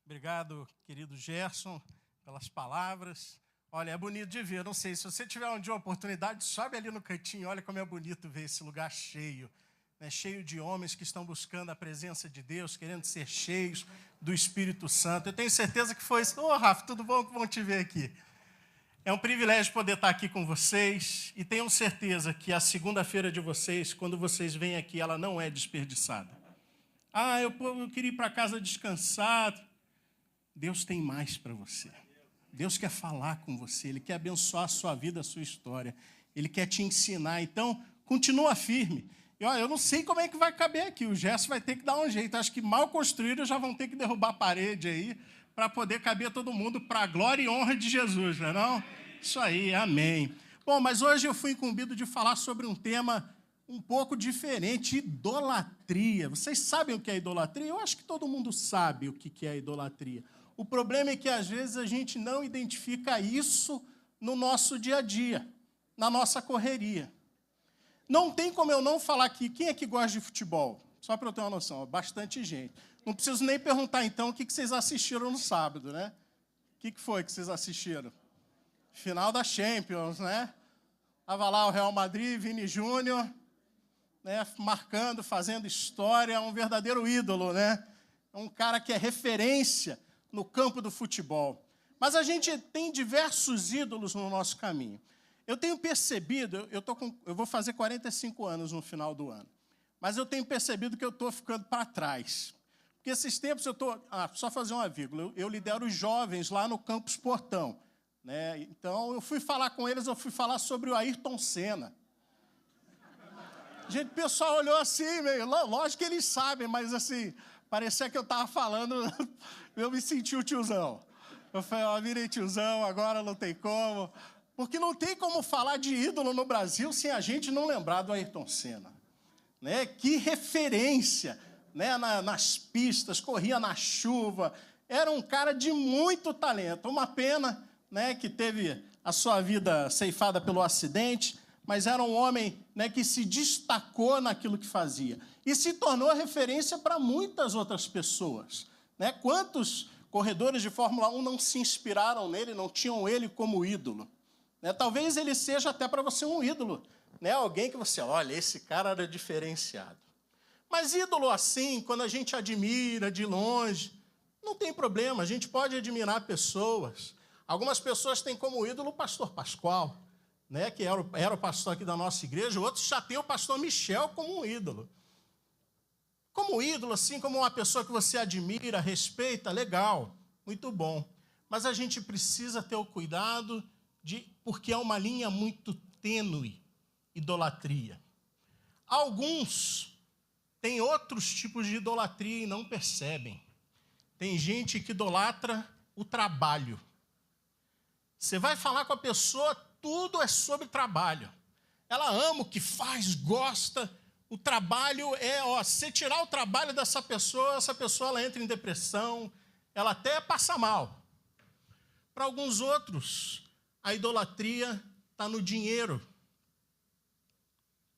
Obrigado, querido Gerson, pelas palavras. Olha, é bonito de ver. Não sei, se você tiver um dia uma oportunidade, sobe ali no cantinho, olha como é bonito ver esse lugar cheio, né? Cheio de homens que estão buscando a presença de Deus, querendo ser cheios do Espírito Santo. Eu tenho certeza que foi isso. Ô, Rafa, tudo bom? Que bom te ver aqui. É um privilégio poder estar aqui com vocês e tenho certeza que a segunda-feira de vocês, quando vocês vêm aqui, ela não é desperdiçada. Eu queria ir para casa descansar. Deus tem mais para você. Deus quer falar com você, Ele quer abençoar a sua vida, a sua história. Ele quer te ensinar. Então, continua firme. E, olha, eu não sei como é que vai caber aqui. O Gerson vai ter que dar um jeito. Acho que mal construído já vão ter que derrubar a parede aí para poder caber todo mundo para a glória e honra de Jesus, não é não? Isso aí, amém. Bom, mas hoje eu fui incumbido de falar sobre um tema um pouco diferente, idolatria. Vocês sabem o que é idolatria? Eu acho que todo mundo sabe o que é idolatria. O problema é que, às vezes, a gente não identifica isso no nosso dia a dia, na nossa correria. Não tem como eu não falar aqui, quem é que gosta de futebol? Só para eu ter uma noção, bastante gente. Não preciso nem perguntar, então, o que vocês assistiram no sábado, né? O que foi que vocês assistiram? Final da Champions, né? Estava lá o Real Madrid, Vini Júnior, né, marcando, fazendo história, um verdadeiro ídolo, né? Um cara que é referência no campo do futebol. Mas a gente tem diversos ídolos no nosso caminho. Eu tenho percebido, eu vou fazer 45 anos no final do ano, mas eu tenho percebido que eu estou ficando para trás. Porque esses tempos eu estou... só fazer uma vírgula. Eu lidero os jovens lá no Campus Portão, né? Então, eu fui falar com eles, eu fui falar sobre o Ayrton Senna. Gente, o pessoal olhou assim, meio... Lógico que eles sabem, mas assim... Parecia que eu estava falando, eu me senti o tiozão. Eu falei, virei tiozão, agora não tem como. Porque não tem como falar de ídolo no Brasil sem a gente não lembrar do Ayrton Senna. Né? Que referência, né? Nas pistas, corria na chuva. Era um cara de muito talento. Uma pena, né, que teve a sua vida ceifada pelo acidente, mas era um homem, né, que se destacou naquilo que fazia. E se tornou referência para muitas outras pessoas. Né? Quantos corredores de Fórmula 1 não se inspiraram nele, não tinham ele como ídolo? Né? Talvez ele seja até para você um ídolo. Né? Alguém que você, olha, esse cara era diferenciado. Mas ídolo assim, quando a gente admira de longe, não tem problema, a gente pode admirar pessoas. Algumas pessoas têm como ídolo o pastor Pascoal, né, que era o pastor aqui da nossa igreja, outros já têm o pastor Michel como um ídolo. Como ídolo, assim, como uma pessoa que você admira, respeita, legal, muito bom. Mas a gente precisa ter o cuidado porque é uma linha muito tênue, idolatria. Alguns têm outros tipos de idolatria e não percebem. Tem gente que idolatra o trabalho. Você vai falar com a pessoa, tudo é sobre trabalho. Ela ama o que faz, gosta. O trabalho se tirar o trabalho dessa pessoa, essa pessoa ela entra em depressão, ela até passa mal. Para alguns outros, a idolatria está no dinheiro.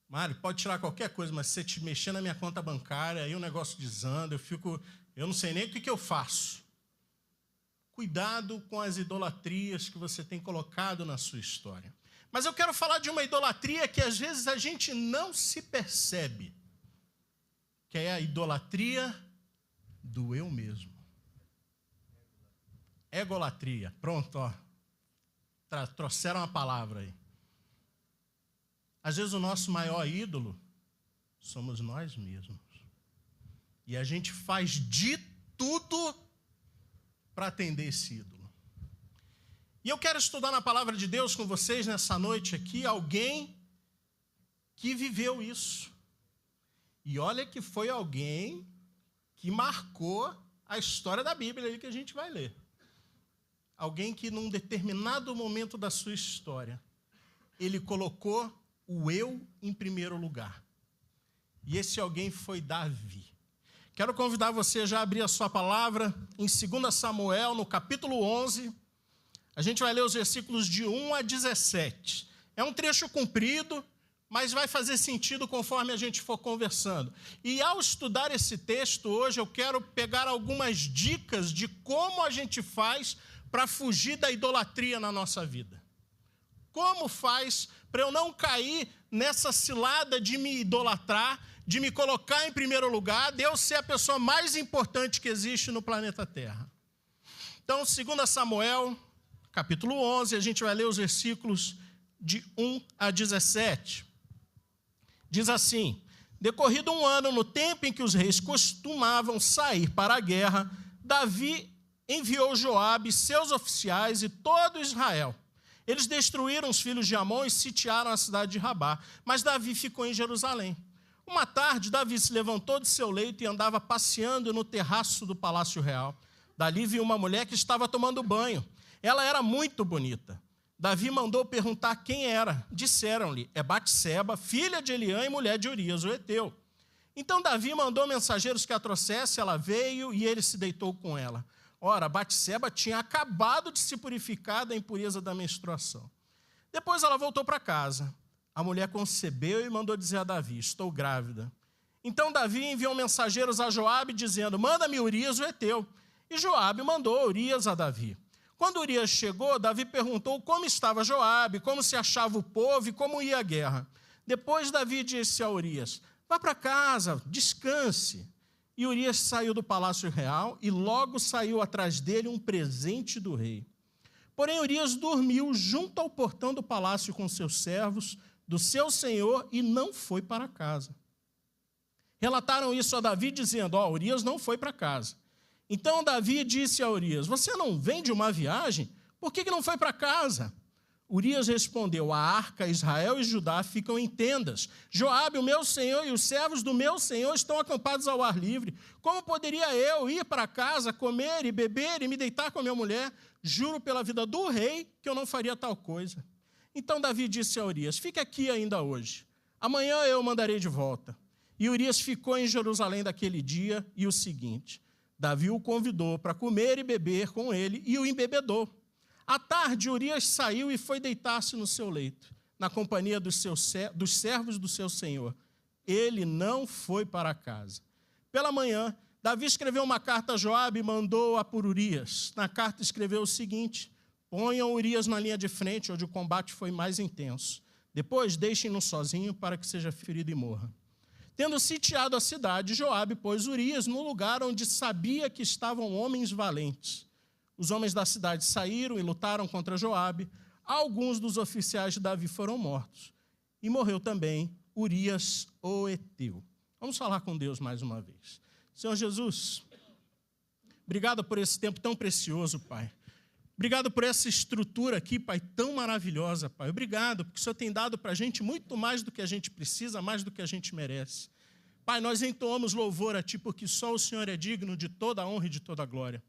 Mário, pode tirar qualquer coisa, mas se você te mexer na minha conta bancária, aí o negócio desanda, eu não sei nem o que eu faço. Cuidado com as idolatrias que você tem colocado na sua história. Mas eu quero falar de uma idolatria que às vezes a gente não se percebe, que é a idolatria do eu mesmo. Egolatria. Pronto, ó. Trouxeram a palavra aí. Às vezes o nosso maior ídolo somos nós mesmos. E a gente faz de tudo para atender esse ídolo. E eu quero estudar na palavra de Deus com vocês nessa noite aqui, alguém que viveu isso. E olha que foi alguém que marcou a história da Bíblia aí que a gente vai ler. Alguém que num determinado momento da sua história, ele colocou o eu em primeiro lugar. E esse alguém foi Davi. Quero convidar você a já abrir a sua palavra em 2 Samuel, no capítulo 11. A gente vai ler os versículos de 1 a 17. É um trecho comprido, mas vai fazer sentido conforme a gente for conversando. E ao estudar esse texto hoje, eu quero pegar algumas dicas de como a gente faz para fugir da idolatria na nossa vida. Como faz para eu não cair nessa cilada de me idolatrar, de me colocar em primeiro lugar, de eu ser a pessoa mais importante que existe no planeta Terra. Então, 2 Samuel, capítulo 11, a gente vai ler os versículos de 1 a 17. Diz assim: decorrido um ano, no tempo em que os reis costumavam sair para a guerra, Davi enviou Joabe, seus oficiais e todo Israel. Eles destruíram os filhos de Amon e sitiaram a cidade de Rabá, mas Davi ficou em Jerusalém. Uma tarde, Davi se levantou de seu leito e andava passeando no terraço do palácio real. Dali viu uma mulher que estava tomando banho. Ela era muito bonita. Davi mandou perguntar quem era. Disseram-lhe: é Batseba, filha de Eliã e mulher de Urias, o heteu. Então Davi mandou mensageiros que a trouxesse, ela veio e ele se deitou com ela. Ora, Batseba tinha acabado de se purificar da impureza da menstruação. Depois ela voltou para casa. A mulher concebeu e mandou dizer a Davi: estou grávida. Então Davi enviou mensageiros a Joabe, dizendo: manda-me Urias, o heteu. E Joabe mandou Urias a Davi. Quando Urias chegou, Davi perguntou como estava Joabe, como se achava o povo e como ia a guerra. Depois Davi disse a Urias: vá para casa, descanse. E Urias saiu do palácio real e logo saiu atrás dele um presente do rei. Porém Urias dormiu junto ao portão do palácio com seus servos, do seu senhor, e não foi para casa. Relataram isso a Davi, dizendo: Urias não foi para casa. Então Davi disse a Urias: você não vem de uma viagem? Por que não foi para casa? Urias respondeu: a arca, Israel e Judá ficam em tendas. Joabe, o meu senhor, e os servos do meu senhor estão acampados ao ar livre. Como poderia eu ir para casa, comer e beber e me deitar com a minha mulher? Juro pela vida do rei que eu não faria tal coisa. Então Davi disse a Urias: fique aqui ainda hoje. Amanhã eu o mandarei de volta. E Urias ficou em Jerusalém daquele dia e o seguinte. Davi o convidou para comer e beber com ele e o embebedou. À tarde, Urias saiu e foi deitar-se no seu leito, na companhia dos servos do seu senhor. Ele não foi para casa. Pela manhã, Davi escreveu uma carta a Joabe e mandou-a por Urias. Na carta escreveu o seguinte: ponham Urias na linha de frente, onde o combate foi mais intenso. Depois, deixem-no sozinho para que seja ferido e morra. Tendo sitiado a cidade, Joabe pôs Urias no lugar onde sabia que estavam homens valentes. Os homens da cidade saíram e lutaram contra Joabe. Alguns dos oficiais de Davi foram mortos. E morreu também Urias, o heteu. Vamos falar com Deus mais uma vez. Senhor Jesus, obrigado por esse tempo tão precioso, Pai. Obrigado por essa estrutura aqui, Pai, tão maravilhosa, Pai. Obrigado, porque o Senhor tem dado para a gente muito mais do que a gente precisa, mais do que a gente merece. Pai, nós entoamos louvor a Ti, porque só o Senhor é digno de toda a honra e de toda a glória.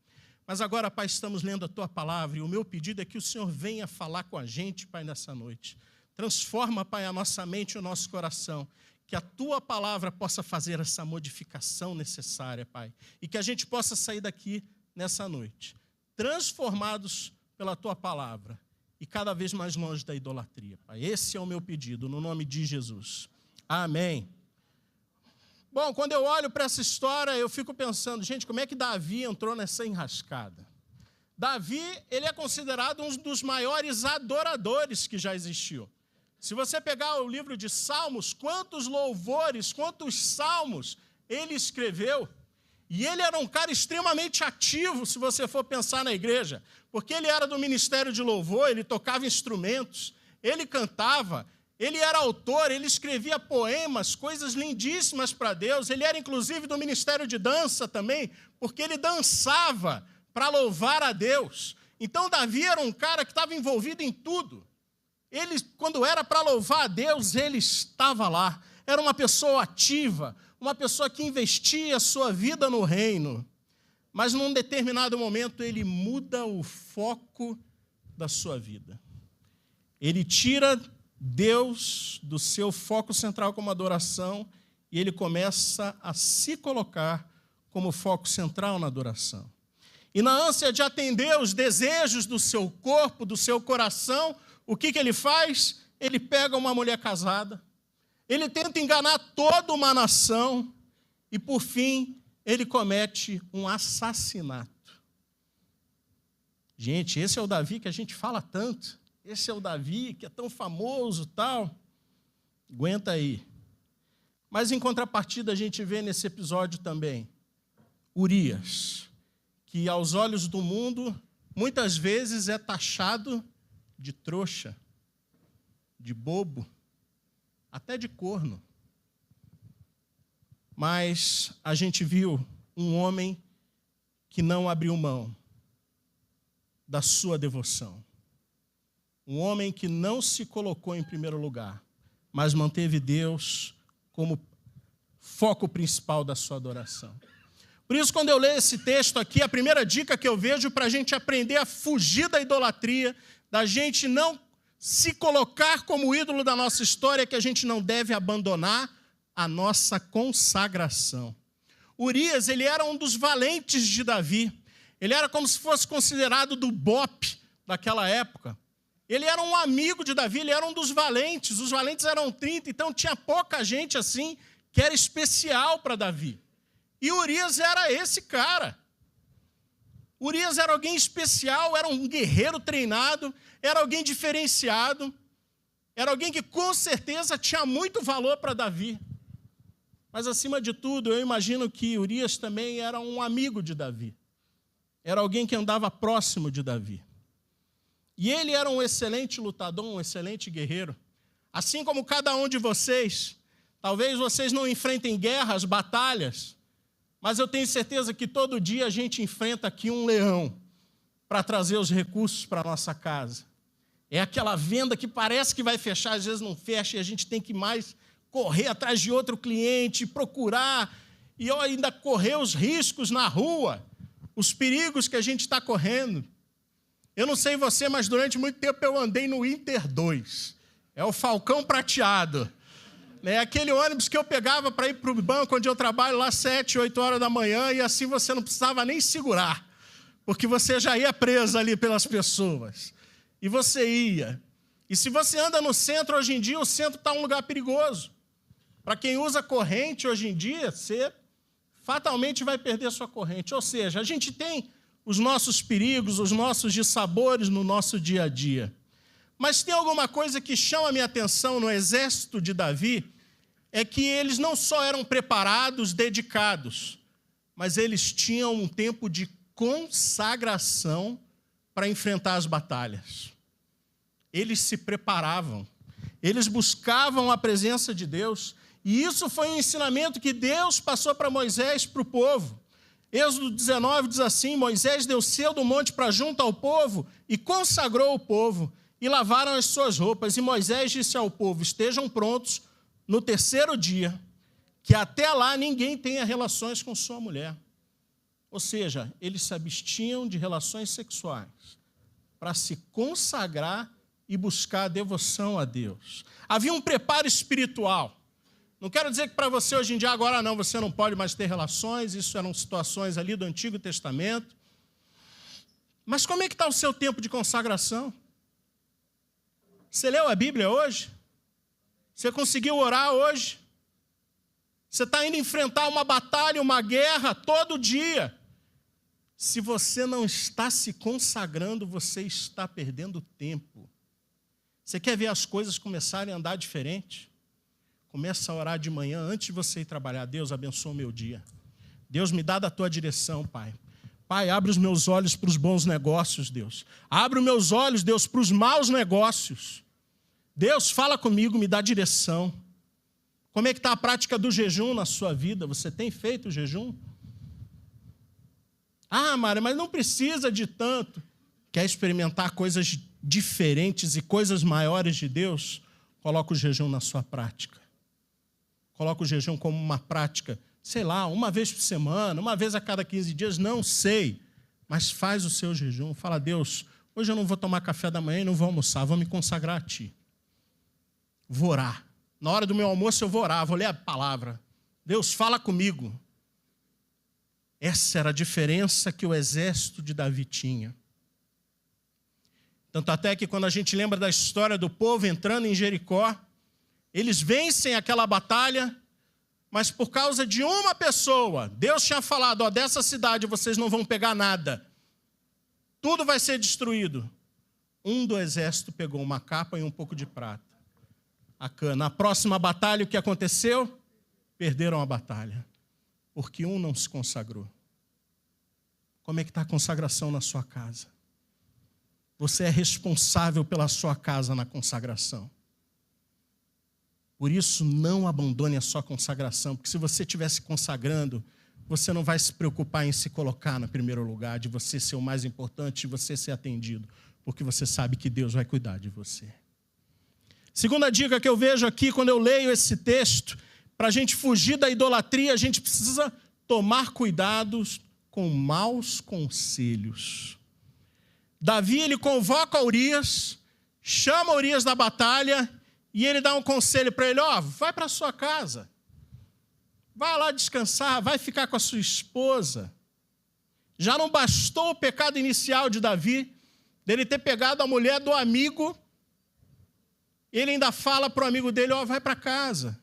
Mas agora, Pai, estamos lendo a Tua palavra, e o meu pedido é que o Senhor venha falar com a gente, Pai, nessa noite. Transforma, Pai, a nossa mente e o nosso coração, que a Tua palavra possa fazer essa modificação necessária, Pai, e que a gente possa sair daqui nessa noite transformados pela Tua palavra e cada vez mais longe da idolatria, Pai. Esse é o meu pedido, no nome de Jesus. Amém. Bom, quando eu olho para essa história, eu fico pensando, gente, como é que Davi entrou nessa enrascada? Davi, ele é considerado um dos maiores adoradores que já existiu. Se você pegar o livro de Salmos, quantos louvores, quantos salmos ele escreveu. E ele era um cara extremamente ativo, se você for pensar na igreja, porque ele era do ministério de louvor, ele tocava instrumentos, ele cantava, ele era autor, ele escrevia poemas, coisas lindíssimas para Deus. Ele era, inclusive, do ministério de dança também, porque ele dançava para louvar a Deus. Então, Davi era um cara que estava envolvido em tudo. Ele, quando era para louvar a Deus, ele estava lá. Era uma pessoa ativa, uma pessoa que investia a sua vida no reino. Mas, num determinado momento, ele muda o foco da sua vida. Ele tira Deus do seu foco central como adoração e ele começa a se colocar como foco central na adoração. E na ânsia de atender os desejos do seu corpo, do seu coração, o que ele faz? Ele pega uma mulher casada, ele tenta enganar toda uma nação e, por fim, ele comete um assassinato. Gente, esse é o Davi que a gente fala tanto. Esse é o Davi que é tão famoso, tal. Aguenta aí. Mas, em contrapartida, a gente vê nesse episódio também Urias, que, aos olhos do mundo, muitas vezes é taxado de trouxa, de bobo, até de corno. Mas a gente viu um homem que não abriu mão da sua devoção. Um homem que não se colocou em primeiro lugar, mas manteve Deus como foco principal da sua adoração. Por isso, quando eu leio esse texto aqui, a primeira dica que eu vejo para a gente aprender a fugir da idolatria, da gente não se colocar como ídolo da nossa história, é que a gente não deve abandonar a nossa consagração. Urias, ele era um dos valentes de Davi. Ele era como se fosse considerado do BOPE daquela época. Ele era um amigo de Davi, ele era um dos valentes. Os valentes eram 30, então tinha pouca gente assim que era especial para Davi. E Urias era esse cara. Urias era alguém especial, era um guerreiro treinado, era alguém diferenciado, era alguém que com certeza tinha muito valor para Davi. Mas, acima de tudo, eu imagino que Urias também era um amigo de Davi. Era alguém que andava próximo de Davi. E ele era um excelente lutador, um excelente guerreiro. Assim como cada um de vocês, talvez vocês não enfrentem guerras, batalhas, mas eu tenho certeza que todo dia a gente enfrenta aqui um leão para trazer os recursos para a nossa casa. É aquela venda que parece que vai fechar, às vezes não fecha, e a gente tem que mais correr atrás de outro cliente, procurar, e ainda correr os riscos na rua, os perigos que a gente está correndo. Eu não sei você, mas durante muito tempo eu andei no Inter 2. É o Falcão Prateado. É aquele ônibus que eu pegava para ir para o banco onde eu trabalho lá 7, 8 horas da manhã, e assim você não precisava nem segurar, porque você já ia preso ali pelas pessoas. E você ia. E se você anda no centro hoje em dia, o centro está um lugar perigoso. Para quem usa corrente hoje em dia, você fatalmente vai perder sua corrente. Ou seja, a gente tem os nossos perigos, os nossos dissabores no nosso dia a dia. Mas tem alguma coisa que chama a minha atenção no exército de Davi, é que eles não só eram preparados, dedicados, mas eles tinham um tempo de consagração para enfrentar as batalhas. Eles se preparavam, eles buscavam a presença de Deus, e isso foi um ensinamento que Deus passou para Moisés, para o povo. Êxodo 19 diz assim: Moisés desceu do monte para junto ao povo e consagrou o povo, e lavaram as suas roupas. E Moisés disse ao povo: estejam prontos no terceiro dia, que até lá ninguém tenha relações com sua mulher. Ou seja, eles se abstinham de relações sexuais para se consagrar e buscar a devoção a Deus. Havia um preparo espiritual. Não quero dizer que para você hoje em dia, agora não, você não pode mais ter relações, isso eram situações ali do Antigo Testamento. Mas como é que está o seu tempo de consagração? Você leu a Bíblia hoje? Você conseguiu orar hoje? Você está indo enfrentar uma batalha, uma guerra todo dia. Se você não está se consagrando, você está perdendo tempo. Você quer ver as coisas começarem a andar diferente? Começa a orar de manhã antes de você ir trabalhar. Deus, abençoa o meu dia. Deus, me dá da tua direção, Pai. Pai, abre os meus olhos para os bons negócios, Deus. Abre os meus olhos, Deus, para os maus negócios. Deus, fala comigo, me dá direção. Como é que está a prática do jejum na sua vida? Você tem feito o jejum? Ah, Mário, mas não precisa de tanto. Quer experimentar coisas diferentes e coisas maiores de Deus? Coloca o jejum na sua prática. Coloca o jejum como uma prática, sei lá, uma vez por semana, uma vez a cada 15 dias, não sei. Mas faz o seu jejum. Fala: Deus, hoje eu não vou tomar café da manhã e não vou almoçar, vou me consagrar a Ti. Vou orar. Na hora do meu almoço eu vou orar, vou ler a palavra. Deus, fala comigo. Essa era a diferença que o exército de Davi tinha. Tanto até que quando a gente lembra da história do povo entrando em Jericó, Eles vencem aquela batalha, mas por causa de uma pessoa, Deus tinha falado, dessa cidade vocês não vão pegar nada. Tudo vai ser destruído. Um do exército pegou uma capa e um pouco de prata. Acã. Na próxima batalha, o que aconteceu? Perderam a batalha. Porque um não se consagrou. Como é que está a consagração na sua casa? Você é responsável pela sua casa na consagração. Por isso, não abandone a sua consagração, porque se você estiver se consagrando, você não vai se preocupar em se colocar no primeiro lugar, de você ser o mais importante, de você ser atendido, porque você sabe que Deus vai cuidar de você. Segunda dica que eu vejo aqui, quando eu leio esse texto, para a gente fugir da idolatria, a gente precisa tomar cuidados com maus conselhos. Davi, ele convoca Urias, chama Urias da batalha, e ele dá um conselho para ele, vai para a sua casa. Vai lá descansar, vai ficar com a sua esposa. Já não bastou o pecado inicial de Davi, dele ter pegado a mulher do amigo, ele ainda fala para o amigo dele, vai para casa.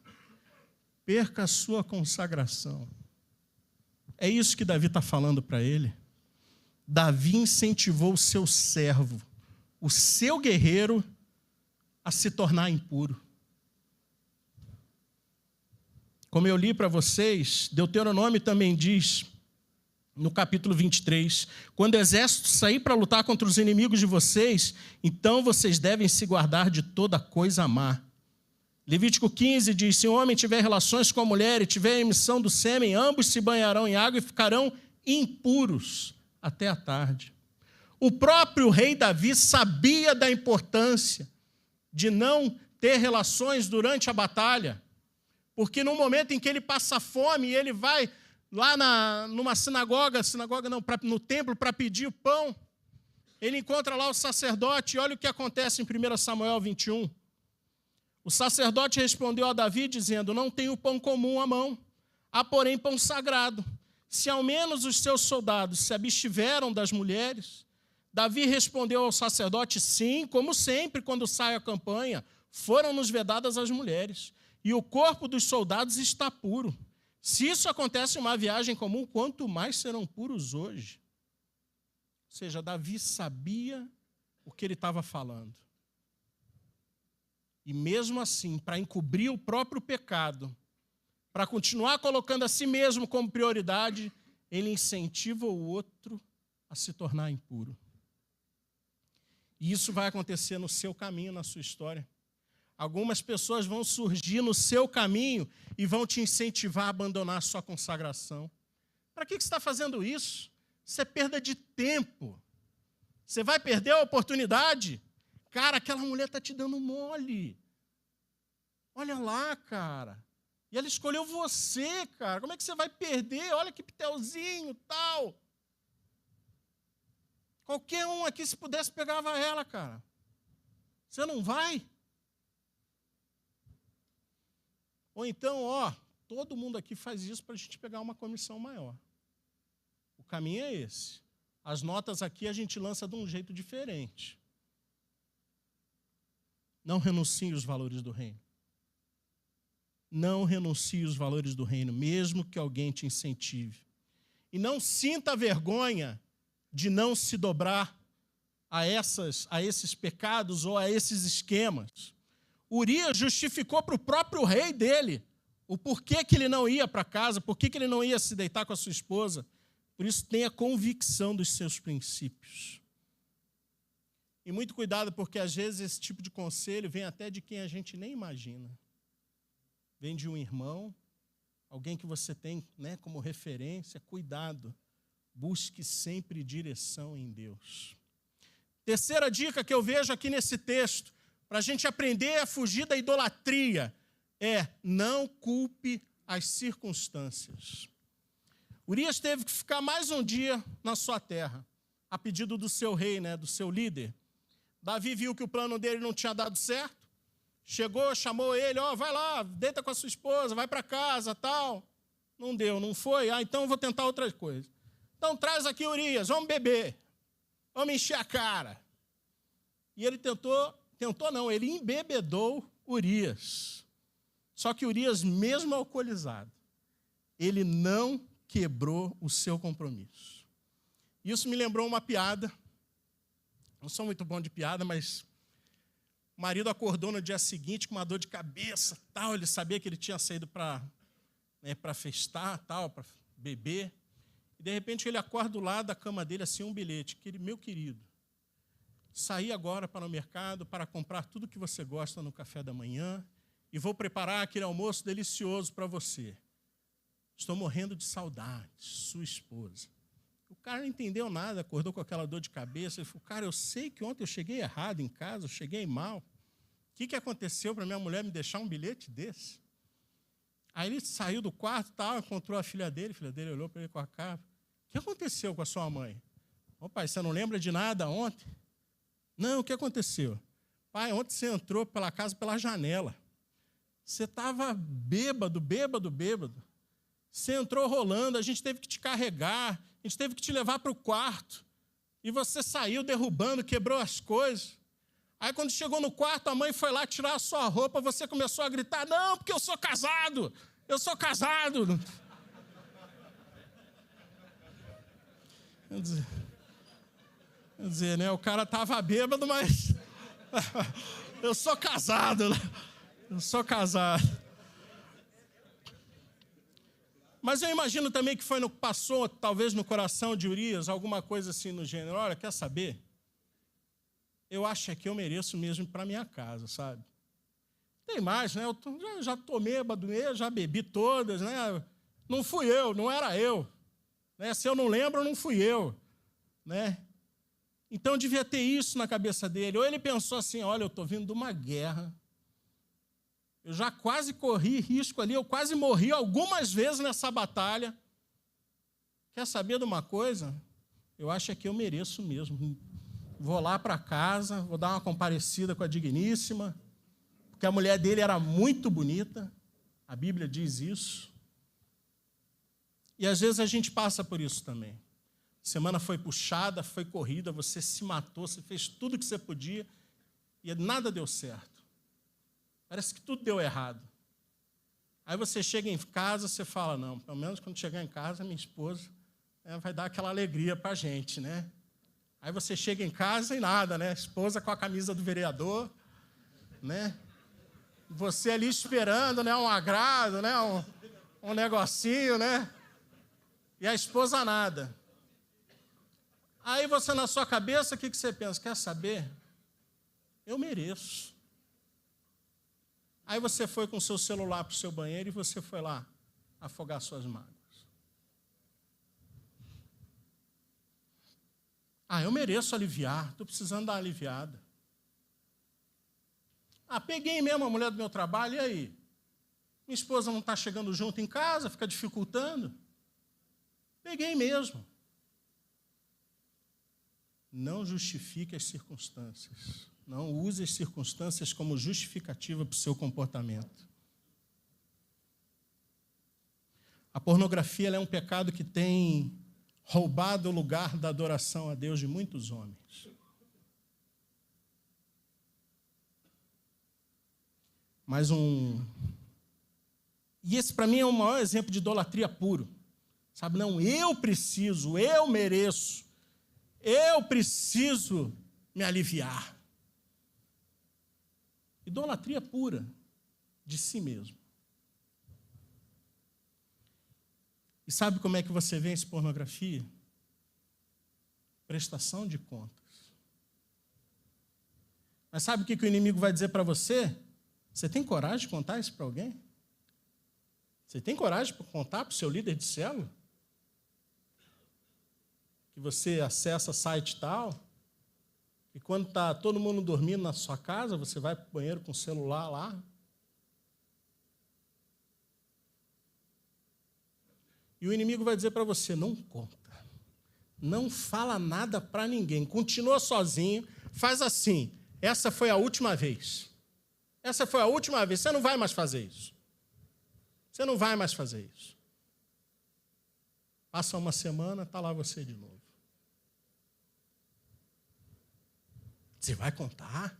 Perca a sua consagração. É isso que Davi está falando para ele. Davi incentivou o seu servo, o seu guerreiro, a se tornar impuro. Como eu li para vocês, Deuteronômio também diz, no capítulo 23, quando o exército sair para lutar contra os inimigos de vocês, então vocês devem se guardar de toda coisa má. Levítico 15 diz, se um homem tiver relações com a mulher e tiver emissão do sêmen, ambos se banharão em água e ficarão impuros até a tarde. O próprio rei Davi sabia da importância de não ter relações durante a batalha, porque no momento em que ele passa fome e ele vai lá numa sinagoga não, no templo para pedir o pão, ele encontra lá o sacerdote, e olha o que acontece em 1 Samuel 21. O sacerdote respondeu a Davi dizendo, não tenho pão comum à mão, há porém pão sagrado. Se ao menos os seus soldados se abstiveram das mulheres, Davi respondeu ao sacerdote, sim, como sempre, quando sai a campanha, foram-nos vedadas as mulheres, e o corpo dos soldados está puro. Se isso acontece em uma viagem comum, quanto mais serão puros hoje? Ou seja, Davi sabia o que ele estava falando. E mesmo assim, para encobrir o próprio pecado, para continuar colocando a si mesmo como prioridade, ele incentiva o outro a se tornar impuro. E isso vai acontecer no seu caminho, na sua história. Algumas pessoas vão surgir no seu caminho e vão te incentivar a abandonar a sua consagração. Para que você está fazendo isso? Isso é perda de tempo. Você vai perder a oportunidade. Cara, aquela mulher está te dando mole. Olha lá, cara. E ela escolheu você, cara. Como é que você vai perder? Olha que pitelzinho, tal. Qualquer um aqui, se pudesse, pegava ela, cara. Você não vai? Ou então, todo mundo aqui faz isso para a gente pegar uma comissão maior. O caminho é esse. As notas aqui a gente lança de um jeito diferente. Não renuncie os valores do reino. Não renuncie os valores do reino, mesmo que alguém te incentive. E não sinta vergonha de não se dobrar a esses pecados ou a esses esquemas. Urias justificou para o próprio rei dele o porquê que ele não ia para casa, porquê que ele não ia se deitar com a sua esposa. Por isso, tenha convicção dos seus princípios. E muito cuidado, porque às vezes esse tipo de conselho vem até de quem a gente nem imagina. Vem de um irmão, alguém que você tem, como referência. Cuidado, busque sempre direção em Deus. Terceira dica que eu vejo aqui nesse texto, para a gente aprender a fugir da idolatria, é não culpe as circunstâncias. Urias teve que ficar mais um dia na sua terra, a pedido do seu rei, do seu líder. Davi viu que o plano dele não tinha dado certo, chegou, chamou ele, vai lá, deita com a sua esposa, vai para casa, tal. Não deu, não foi? Então eu vou tentar outra coisa. Então traz aqui Urias, vamos beber, vamos encher a cara. E ele ele embebedou Urias. Só que Urias, mesmo alcoolizado, ele não quebrou o seu compromisso. Isso me lembrou uma piada. Não sou muito bom de piada, mas o marido acordou no dia seguinte com uma dor de cabeça, tal. Ele sabia que ele tinha saído para festar, tal, para beber. E, de repente, ele acorda do lado da cama dele, assim, um bilhete. Meu querido, saí agora para o mercado para comprar tudo que você gosta no café da manhã e vou preparar aquele almoço delicioso para você. Estou morrendo de saudade, sua esposa. O cara não entendeu nada, acordou com aquela dor de cabeça. Ele falou, cara, eu sei que ontem eu cheguei errado em casa, eu cheguei mal. O que aconteceu para minha mulher me deixar um bilhete desse? Aí ele saiu do quarto, tal, encontrou a filha dele olhou para ele com a cara. O que aconteceu com a sua mãe? Ô, pai, você não lembra de nada ontem? Não, o que aconteceu? Pai, ontem você entrou pela casa pela janela. Você estava bêbado. Você entrou rolando, a gente teve que te carregar, a gente teve que te levar para o quarto. E você saiu derrubando, quebrou as coisas. Aí, quando chegou no quarto, a mãe foi lá tirar a sua roupa, você começou a gritar, não, porque eu sou casado. Quer dizer, né, o cara estava bêbado, mas eu sou casado, né? Eu sou casado. Mas eu imagino também que passou, talvez, no coração de Urias, alguma coisa assim no gênero, olha, quer saber? Eu acho que eu mereço mesmo ir para minha casa, sabe? Tem mais, né? Eu já tomei, já bebi todas, né? Não fui eu, não era eu. Né? Se eu não lembro, não fui eu. Né? Então, devia ter isso na cabeça dele. Ou ele pensou assim, olha, eu estou vindo de uma guerra. Eu já quase corri risco ali, eu quase morri algumas vezes nessa batalha. Quer saber de uma coisa? Eu acho que eu mereço mesmo. Vou lá para casa, vou dar uma comparecida com a digníssima, porque a mulher dele era muito bonita, a Bíblia diz isso. E às vezes a gente passa por isso também. A semana foi puxada, foi corrida, você se matou, você fez tudo o que você podia e nada deu certo. Parece que tudo deu errado. Aí você chega em casa, você fala, não, pelo menos quando chegar em casa, minha esposa vai dar aquela alegria para a gente, né? Aí você chega em casa e nada, né? Esposa com a camisa do vereador, né? Você ali esperando, né? Um agrado, né? Um negocinho, né? E a esposa nada. Aí você, na sua cabeça, o que você pensa? Quer saber? Eu mereço. Aí você foi com o seu celular para o seu banheiro e você foi lá afogar suas mágoas. Eu mereço aliviar, estou precisando dar uma aliviada. Peguei mesmo a mulher do meu trabalho, e aí? Minha esposa não está chegando junto em casa, fica dificultando. Peguei mesmo. Não justifique as circunstâncias. Não use as circunstâncias como justificativa para o seu comportamento. A pornografia ela é um pecado que tem roubado o lugar da adoração a Deus de muitos homens. E esse, para mim, é o maior exemplo de idolatria puro. Sabe, não, eu preciso, eu mereço, eu preciso me aliviar. Idolatria pura de si mesmo. E sabe como é que você vence pornografia? Prestação de contas. Mas sabe o que o inimigo vai dizer para você? Você tem coragem de contar isso para alguém? Você tem coragem de contar para o seu líder de célula? Que você acessa site tal, e quando está todo mundo dormindo na sua casa, você vai para o banheiro com o celular lá. E o inimigo vai dizer para você, não conta. Não fala nada para ninguém. Continua sozinho, faz assim. Essa foi a última vez. Essa foi a última vez. Você não vai mais fazer isso. Você não vai mais fazer isso. Passa uma semana, está lá você de novo. Você vai contar?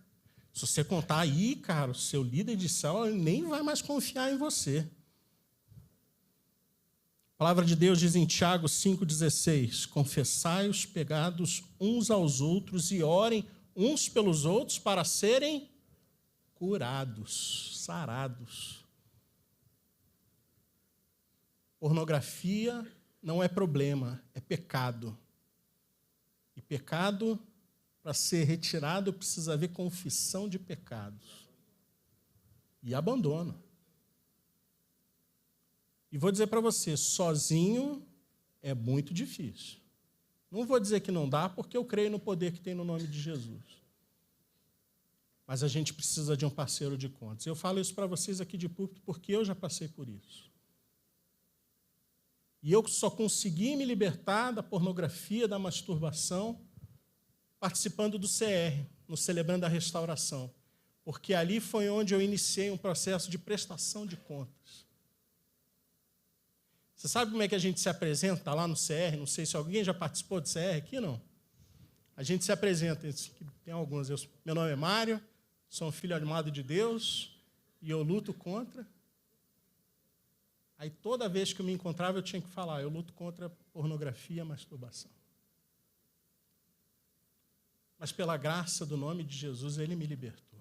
Se você contar aí, cara, o seu líder de célula nem vai mais confiar em você. A palavra de Deus diz em Tiago 5,16: confessai os pecados uns aos outros e orem uns pelos outros para serem curados, sarados. Pornografia não é problema, é pecado. E pecado, para ser retirado, precisa haver confissão de pecados e abandono. E vou dizer para você, sozinho é muito difícil. Não vou dizer que não dá, porque eu creio no poder que tem no nome de Jesus. Mas a gente precisa de um parceiro de contas. Eu falo isso para vocês aqui de púlpito porque eu já passei por isso. E eu só consegui me libertar da pornografia, da masturbação, participando do CR, no Celebrando a Restauração. Porque ali foi onde eu iniciei um processo de prestação de contas. Você sabe como é que a gente se apresenta lá no CR? Não sei se alguém já participou do CR aqui, não. A gente se apresenta, tem alguns. Meu nome é Mário, sou um filho amado de Deus e eu luto contra. Aí toda vez que eu me encontrava eu tinha que falar, eu luto contra pornografia e masturbação. Mas pela graça do nome de Jesus, Ele me libertou.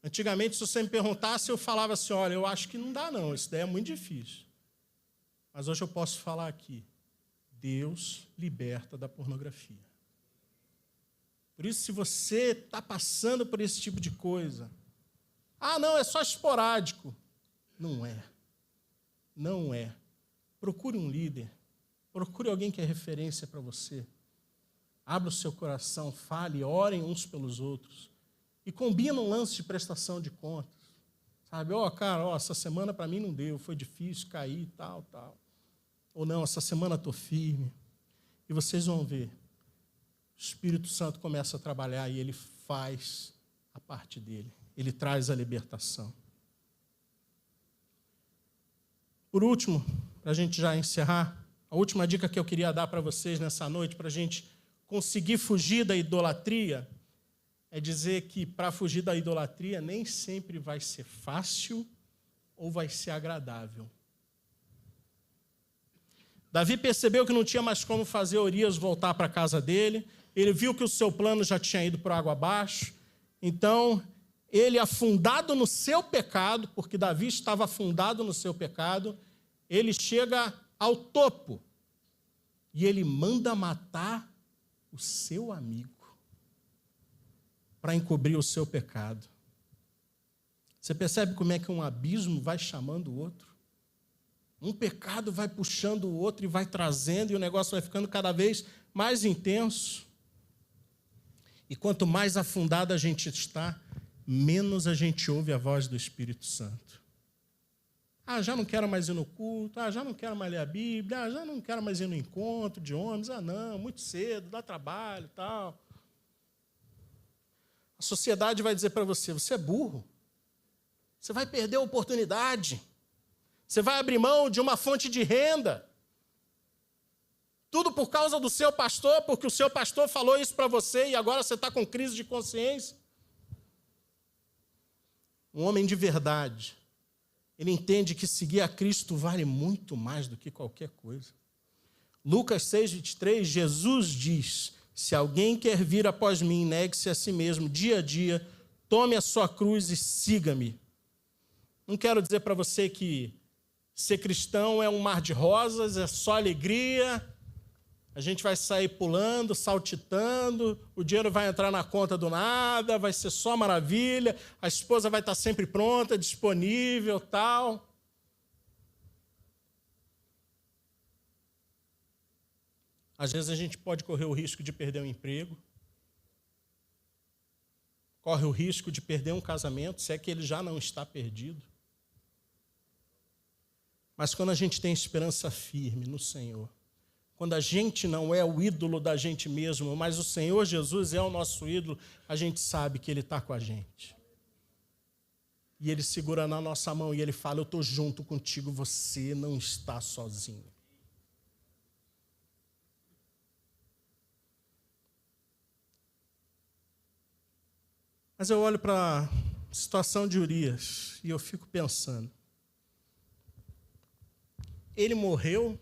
Antigamente, se você me perguntasse, eu falava assim, olha, eu acho que não dá não, isso daí é muito difícil. Mas hoje eu posso falar aqui, Deus liberta da pornografia. Por isso, se você está passando por esse tipo de coisa, não, é só esporádico. Não é. Não é. Procure um líder, procure alguém que é referência para você. Abra o seu coração, fale, orem uns pelos outros. E combina um lance de prestação de contas. Sabe, cara, essa semana para mim não deu, foi difícil, cair, tal. Ou não, essa semana estou firme. E vocês vão ver, o Espírito Santo começa a trabalhar e ele faz a parte dele. Ele traz a libertação. Por último, para a gente já encerrar, a última dica que eu queria dar para vocês nessa noite, para a gente conseguir fugir da idolatria, é dizer que para fugir da idolatria nem sempre vai ser fácil ou vai ser agradável. Davi percebeu que não tinha mais como fazer Urias voltar para a casa dele, ele viu que o seu plano já tinha ido por água abaixo, então ele, afundado no seu pecado, porque Davi estava afundado no seu pecado, ele chega ao topo e ele manda matar o seu amigo para encobrir o seu pecado. Você percebe como é que um abismo vai chamando o outro? Um pecado vai puxando o outro e vai trazendo, e o negócio vai ficando cada vez mais intenso. E quanto mais afundado a gente está, menos a gente ouve a voz do Espírito Santo. Já não quero mais ir no culto, já não quero mais ler a Bíblia, já não quero mais ir no encontro de homens, não, muito cedo, dá trabalho e tal. A sociedade vai dizer para você, você é burro, você vai perder a oportunidade, você vai abrir mão de uma fonte de renda, tudo por causa do seu pastor, porque o seu pastor falou isso para você e agora você está com crise de consciência. Um homem de verdade, ele entende que seguir a Cristo vale muito mais do que qualquer coisa. Lucas 6:23, Jesus diz, se alguém quer vir após mim, negue-se a si mesmo, dia a dia, tome a sua cruz e siga-me. Não quero dizer para você que ser cristão é um mar de rosas, é só alegria, a gente vai sair pulando, saltitando, o dinheiro vai entrar na conta do nada, vai ser só maravilha, a esposa vai estar sempre pronta, disponível, tal. Às vezes a gente pode correr o risco de perder um emprego, corre o risco de perder um casamento, se é que ele já não está perdido. Mas quando a gente tem esperança firme no Senhor, quando a gente não é o ídolo da gente mesmo, mas o Senhor Jesus é o nosso ídolo, a gente sabe que Ele está com a gente. E Ele segura na nossa mão e Ele fala, eu estou junto contigo, você não está sozinho. Mas eu olho para a situação de Urias e eu fico pensando. Ele morreu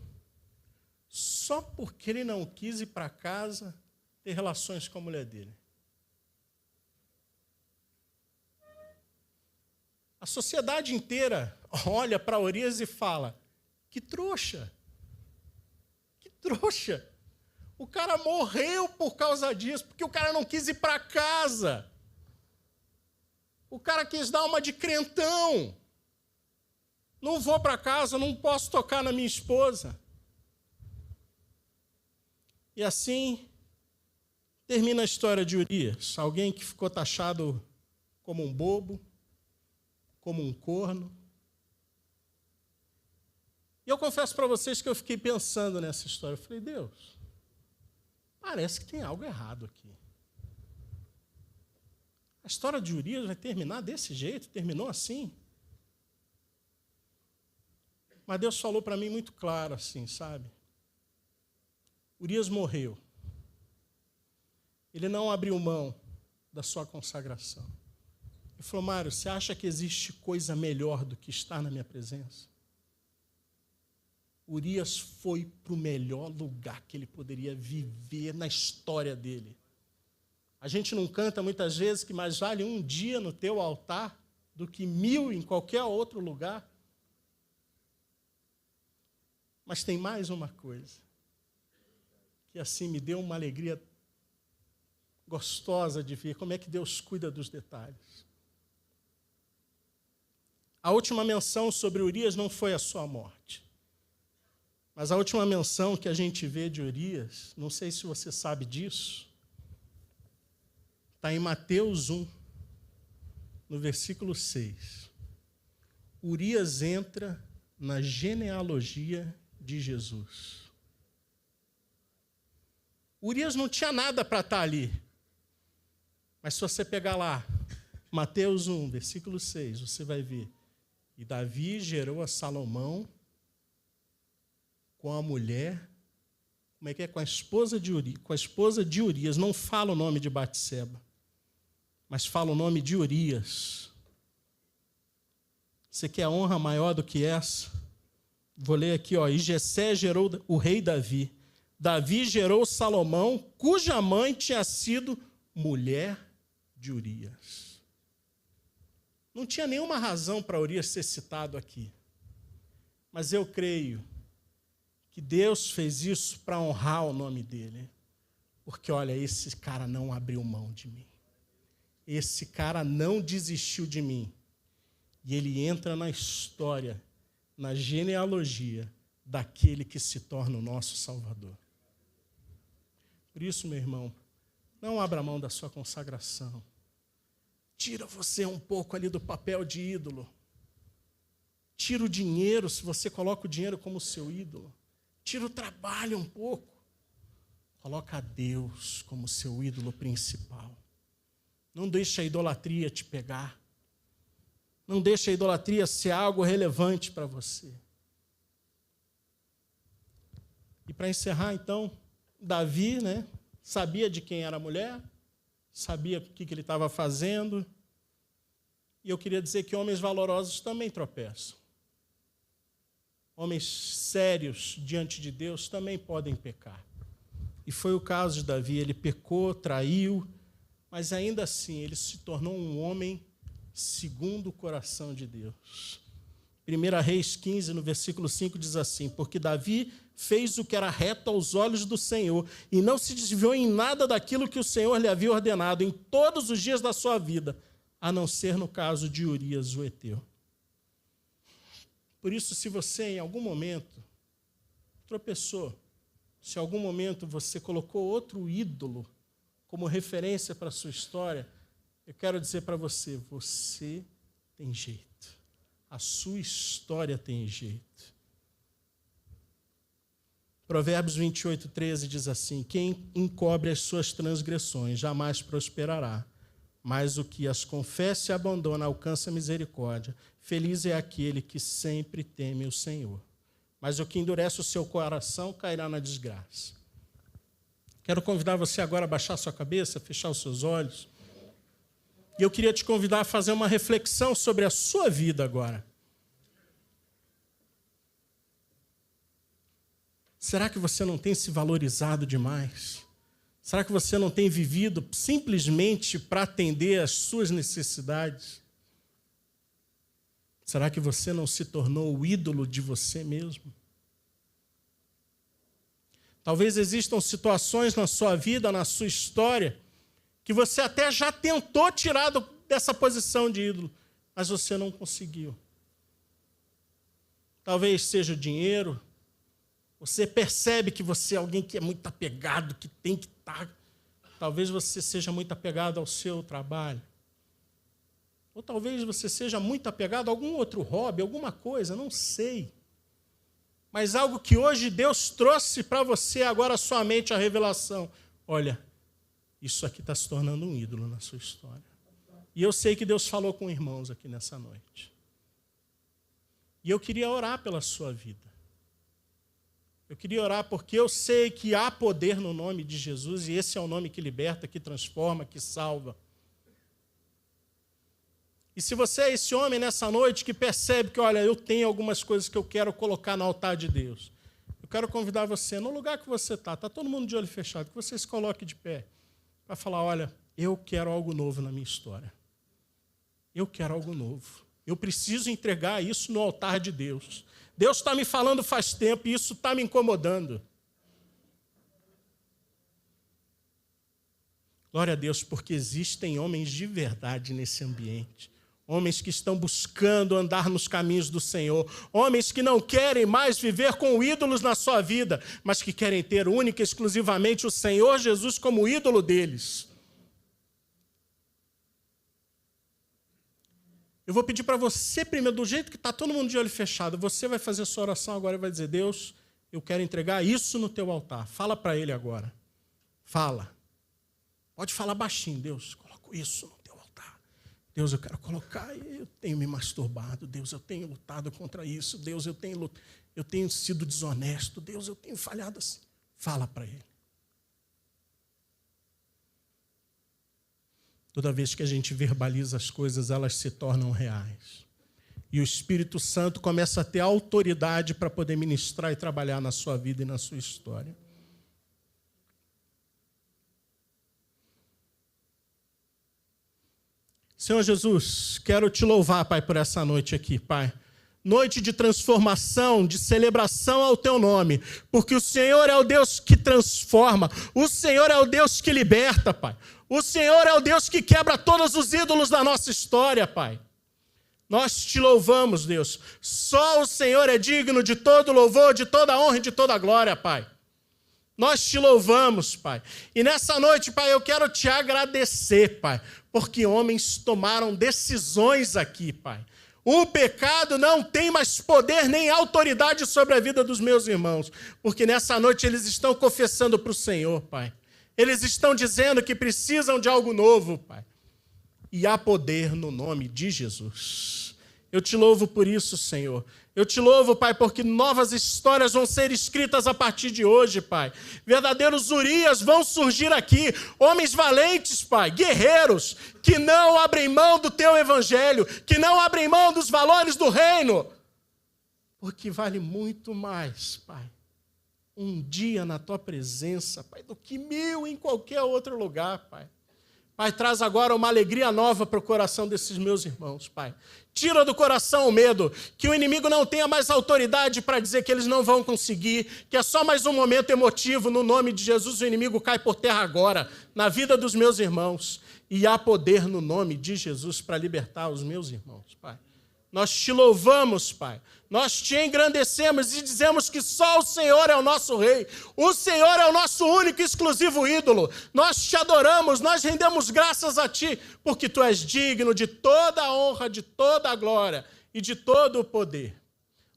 só porque ele não quis ir para casa ter relações com a mulher dele. A sociedade inteira olha para Urias e fala, que trouxa, que trouxa. O cara morreu por causa disso, porque o cara não quis ir para casa. O cara quis dar uma de crentão. Não vou para casa, não posso tocar na minha esposa. E assim termina a história de Urias, alguém que ficou taxado como um bobo, como um corno. E eu confesso para vocês que eu fiquei pensando nessa história. Eu falei, Deus, parece que tem algo errado aqui. A história de Urias vai terminar desse jeito, terminou assim. Mas Deus falou para mim muito claro assim, sabe? Urias morreu. Ele não abriu mão da sua consagração. Ele falou, Mário, você acha que existe coisa melhor do que estar na minha presença? Urias foi para o melhor lugar que ele poderia viver na história dele. A gente não canta muitas vezes que mais vale um dia no teu altar do que 1000 em qualquer outro lugar. Mas tem mais uma coisa, que assim me deu uma alegria gostosa de ver como é que Deus cuida dos detalhes. A última menção sobre Urias não foi a sua morte. Mas a última menção que a gente vê de Urias, não sei se você sabe disso, está em Mateus 1, no versículo 6. Urias entra na genealogia de Jesus. Urias não tinha nada para estar ali. Mas se você pegar lá, Mateus 1, versículo 6, você vai ver. E Davi gerou a Salomão com a mulher, como é que é? Com a esposa de Urias. Não fala o nome de Batseba, mas fala o nome de Urias. Você quer honra maior do que essa? Vou ler aqui, ó. E Jessé gerou o rei Davi. Davi gerou Salomão, cuja mãe tinha sido mulher de Urias. Não tinha nenhuma razão para Urias ser citado aqui. Mas eu creio que Deus fez isso para honrar o nome dele. Porque, olha, esse cara não abriu mão de mim. Esse cara não desistiu de mim. E ele entra na história, na genealogia daquele que se torna o nosso Salvador. Por isso, meu irmão, não abra mão da sua consagração. Tira você um pouco ali do papel de ídolo. Tira o dinheiro, se você coloca o dinheiro como seu ídolo. Tira o trabalho um pouco. Coloca a Deus como seu ídolo principal. Não deixe a idolatria te pegar. Não deixe a idolatria ser algo relevante para você. E para encerrar, então, Davi, sabia de quem era a mulher, sabia o que ele estava fazendo. E eu queria dizer que homens valorosos também tropeçam. Homens sérios diante de Deus também podem pecar. E foi o caso de Davi. Ele pecou, traiu, mas ainda assim ele se tornou um homem segundo o coração de Deus. 1 Reis 15, no versículo 5, diz assim: porque Davi fez o que era reto aos olhos do Senhor e não se desviou em nada daquilo que o Senhor lhe havia ordenado em todos os dias da sua vida, a não ser no caso de Urias, o heteu. Por isso, se você em algum momento tropeçou, se em algum momento você colocou outro ídolo como referência para a sua história, eu quero dizer para você, você tem jeito. A sua história tem jeito. Provérbios 28, 13 diz assim: quem encobre as suas transgressões jamais prosperará, mas o que as confessa e abandona alcança misericórdia. Feliz é aquele que sempre teme o Senhor. Mas o que endurece o seu coração cairá na desgraça. Quero convidar você agora a baixar sua cabeça, fechar os seus olhos. E eu queria te convidar a fazer uma reflexão sobre a sua vida agora. Será que você não tem se valorizado demais? Será que você não tem vivido simplesmente para atender às suas necessidades? Será que você não se tornou o ídolo de você mesmo? Talvez existam situações na sua vida, na sua história, que você até já tentou tirar dessa posição de ídolo, mas você não conseguiu. Talvez seja o dinheiro. Você percebe que você é alguém que é muito apegado, que tem que estar. Talvez você seja muito apegado ao seu trabalho. Ou talvez você seja muito apegado a algum outro hobby, alguma coisa, não sei. Mas algo que hoje Deus trouxe para você, agora à sua mente, a revelação. Olha, isso aqui está se tornando um ídolo na sua história. E eu sei que Deus falou com irmãos aqui nessa noite. E eu queria orar pela sua vida. Eu queria orar porque eu sei que há poder no nome de Jesus, e esse é o nome que liberta, que transforma, que salva. E se você é esse homem nessa noite que percebe que, olha, eu tenho algumas coisas que eu quero colocar no altar de Deus, eu quero convidar você, no lugar que você está todo mundo de olho fechado, que você se coloque de pé, para falar, olha, eu quero algo novo na minha história. Eu quero algo novo. Eu preciso entregar isso no altar de Deus. Deus está me falando faz tempo e isso está me incomodando. Glória a Deus, porque existem homens de verdade nesse ambiente. Homens que estão buscando andar nos caminhos do Senhor. Homens que não querem mais viver com ídolos na sua vida, mas que querem ter única e exclusivamente o Senhor Jesus como ídolo deles. Eu vou pedir para você primeiro, do jeito que está todo mundo de olho fechado, você vai fazer a sua oração agora e vai dizer, Deus, eu quero entregar isso no teu altar. Fala para Ele agora. Fala. Pode falar baixinho, Deus, coloco isso no teu altar. Deus, eu quero colocar, eu tenho me masturbado. Deus, eu tenho lutado contra isso. Deus, eu tenho sido desonesto. Deus, eu tenho falhado assim. Fala para Ele. Toda vez que a gente verbaliza as coisas, elas se tornam reais. E o Espírito Santo começa a ter autoridade para poder ministrar e trabalhar na sua vida e na sua história. Senhor Jesus, quero te louvar, Pai, por essa noite aqui, Pai. Noite de transformação, de celebração ao teu nome, porque o Senhor é o Deus que transforma, o Senhor é o Deus que liberta, Pai. O Senhor é o Deus que quebra todos os ídolos da nossa história, Pai. Nós te louvamos, Deus. Só o Senhor é digno de todo louvor, de toda honra e de toda glória, Pai. Nós te louvamos, Pai. E nessa noite, Pai, eu quero te agradecer, Pai, porque homens tomaram decisões aqui, Pai. O pecado não tem mais poder nem autoridade sobre a vida dos meus irmãos, porque nessa noite eles estão confessando para o Senhor, Pai. Eles estão dizendo que precisam de algo novo, Pai. E há poder no nome de Jesus. Eu te louvo por isso, Senhor. Eu te louvo, Pai, porque novas histórias vão ser escritas a partir de hoje, Pai. Verdadeiros Urias vão surgir aqui. Homens valentes, Pai, guerreiros, que não abrem mão do teu evangelho, que não abrem mão dos valores do reino. Porque vale muito mais, Pai, um dia na tua presença, Pai, do que 1000 em qualquer outro lugar, Pai. Pai, traz agora uma alegria nova para o coração desses meus irmãos, Pai. Tira do coração o medo, que o inimigo não tenha mais autoridade para dizer que eles não vão conseguir, que é só mais um momento emotivo. No nome de Jesus, o inimigo cai por terra agora, na vida dos meus irmãos. E há poder no nome de Jesus para libertar os meus irmãos, Pai. Nós te louvamos, Pai. Nós te engrandecemos e dizemos que só o Senhor é o nosso Rei. O Senhor é o nosso único e exclusivo ídolo. Nós te adoramos, nós rendemos graças a Ti, porque Tu és digno de toda a honra, de toda a glória e de todo o poder.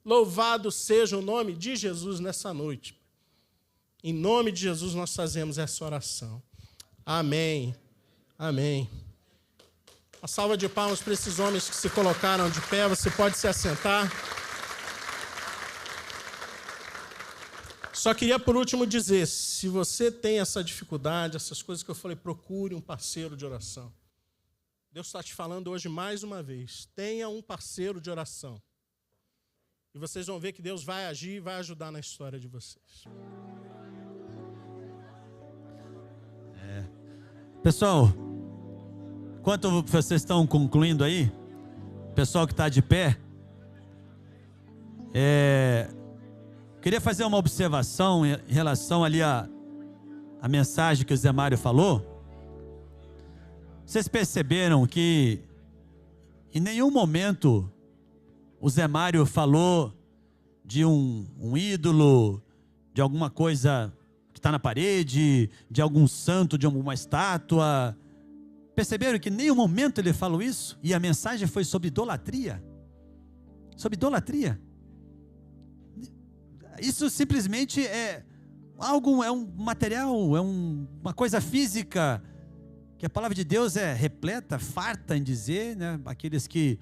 Louvado seja o nome de Jesus nessa noite. Em nome de Jesus nós fazemos essa oração. Amém. Amém. Uma salva de palmas para esses homens que se colocaram de pé. Você pode se assentar. Só queria, por último, dizer, se você tem essa dificuldade, essas coisas que eu falei, procure um parceiro de oração. Deus está te falando hoje mais uma vez. Tenha um parceiro de oração. E vocês vão ver que Deus vai agir e vai ajudar na história de vocês. Pessoal, enquanto vocês estão concluindo aí, pessoal que está de pé, queria fazer uma observação em relação ali a mensagem que o Zé Mário falou. Vocês perceberam que em nenhum momento o Zé Mário falou de um ídolo, de alguma coisa que está na parede, de algum santo, de alguma estátua. Perceberam que em nenhum momento ele falou isso? E a mensagem foi sobre idolatria. Sobre idolatria. Isso simplesmente é algo, é um material, é uma coisa física, que a palavra de Deus é repleta, farta em dizer, né? Aqueles que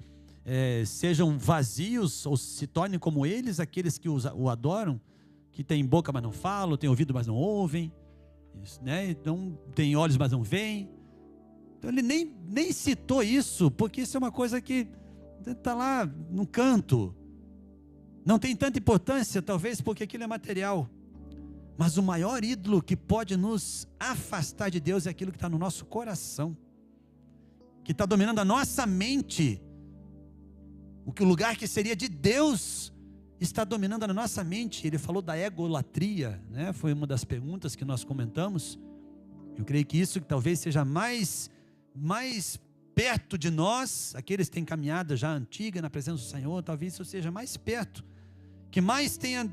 sejam vazios ou se tornem como eles, aqueles que o adoram, que têm boca mas não falam, têm ouvido mas não ouvem, né? Então tem olhos mas não veem. Então ele nem citou isso, porque isso é uma coisa que está lá no canto, não tem tanta importância, talvez porque aquilo é material. Mas o maior ídolo que pode nos afastar de Deus é aquilo que está no nosso coração, que está dominando a nossa mente. O lugar que seria de Deus está dominando a nossa mente. Ele falou da egolatria, né? Foi uma das perguntas que nós comentamos. Eu creio que isso que talvez seja mais perto de nós, aqueles que têm caminhada já antiga na presença do Senhor, talvez isso seja mais perto, que mais tenha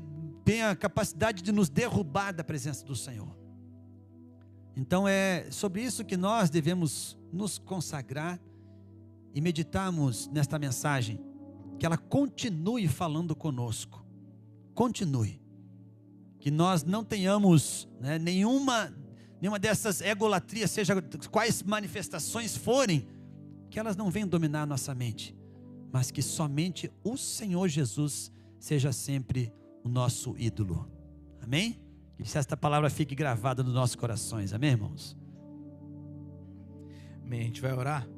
a capacidade de nos derrubar da presença do Senhor. Então é sobre isso que nós devemos nos consagrar e meditarmos nesta mensagem, que ela continue falando conosco, continue, que nós não tenhamos, né, nenhuma dessas egolatrias, seja quais manifestações forem, que elas não venham dominar a nossa mente, mas que somente o Senhor Jesus seja sempre o nosso ídolo. Amém? Que esta palavra fique gravada nos nossos corações. Amém, irmãos? Amém. A gente vai orar.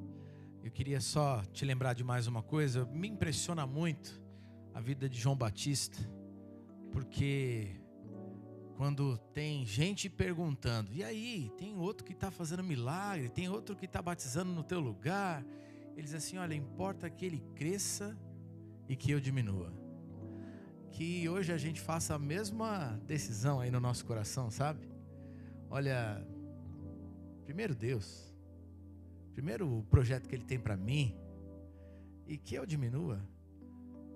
Eu queria só te lembrar de mais uma coisa. Me impressiona muito a vida de João Batista, porque quando tem gente perguntando, e aí, tem outro que está fazendo milagre, tem outro que está batizando no teu lugar, ele diz assim: olha, importa que ele cresça e que eu diminua. Que hoje a gente faça a mesma decisão aí no nosso coração, sabe? Olha, primeiro Deus, primeiro o projeto que Ele tem para mim, e que eu diminua,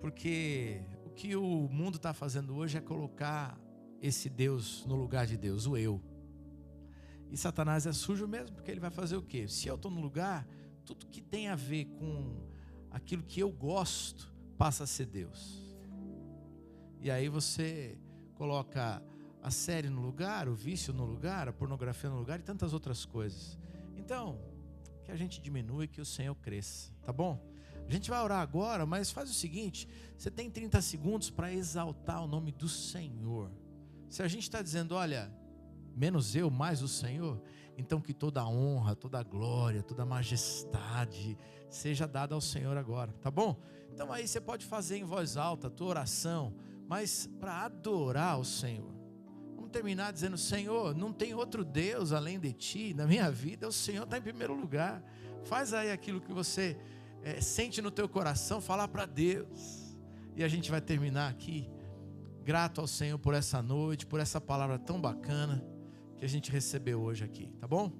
porque o que o mundo está fazendo hoje é colocar esse Deus no lugar de Deus, o eu. E Satanás é sujo mesmo, porque ele vai fazer o quê? Se eu estou no lugar, tudo que tem a ver com aquilo que eu gosto passa a ser Deus. E aí você coloca a série no lugar, o vício no lugar, a pornografia no lugar e tantas outras coisas. Então, que a gente diminua e que o Senhor cresça, tá bom? A gente vai orar agora, mas faz o seguinte: você tem 30 segundos para exaltar o nome do Senhor. Se a gente está dizendo, olha, menos eu, mais o Senhor, então que toda a honra, toda a glória, toda a majestade seja dada ao Senhor agora, tá bom? Então aí você pode fazer em voz alta a tua oração, mas para adorar o Senhor. Vamos terminar dizendo: Senhor, não tem outro Deus além de Ti na minha vida, o Senhor está em primeiro lugar. Faz aí aquilo que você sente no teu coração, falar para Deus. E a gente vai terminar aqui, grato ao Senhor por essa noite, por essa palavra tão bacana que a gente recebeu hoje aqui, tá bom?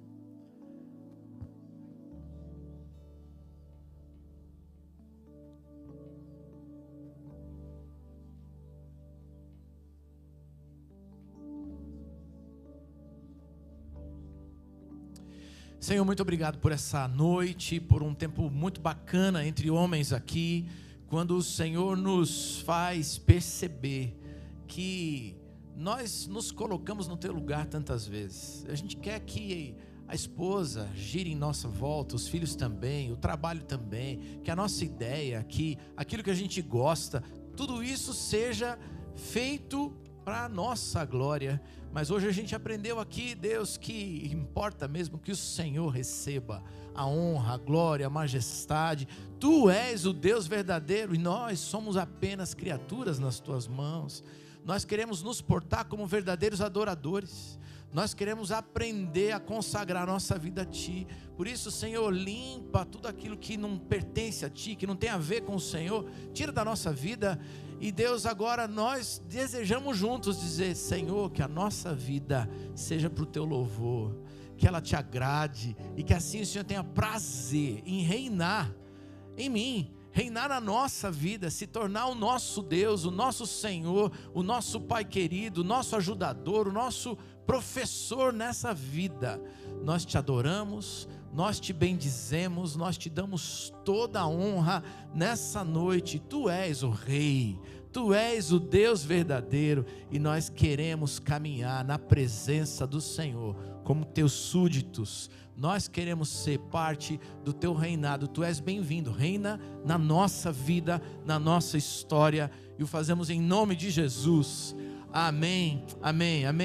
Senhor, muito obrigado por essa noite, por um tempo muito bacana entre homens aqui, quando o Senhor nos faz perceber que nós nos colocamos no teu lugar tantas vezes. A gente quer que a esposa gire em nossa volta, os filhos também, o trabalho também, que a nossa ideia, que aquilo que a gente gosta, tudo isso seja feito para a nossa glória. Mas hoje a gente aprendeu aqui, Deus, que importa mesmo que o Senhor receba a honra, a glória, a majestade. Tu és o Deus verdadeiro e nós somos apenas criaturas nas tuas mãos. Nós queremos nos portar como verdadeiros adoradores. Nós queremos aprender a consagrar nossa vida a Ti. Por isso, Senhor, limpa tudo aquilo que não pertence a Ti, que não tem a ver com o Senhor. Tira da nossa vida. E Deus, agora nós desejamos juntos dizer: Senhor, que a nossa vida seja para o Teu louvor, que ela Te agrade, e que assim o Senhor tenha prazer em reinar em mim, reinar na nossa vida, se tornar o nosso Deus, o nosso Senhor, o nosso Pai querido, o nosso ajudador, o nosso professor nessa vida. Nós Te adoramos, nós Te bendizemos, nós Te damos toda a honra nessa noite. Tu és o Rei, Tu és o Deus verdadeiro, e nós queremos caminhar na presença do Senhor como Teus súditos. Nós queremos ser parte do Teu reinado. Tu és bem-vindo, reina na nossa vida, na nossa história, e o fazemos em nome de Jesus. Amém, amém, amém.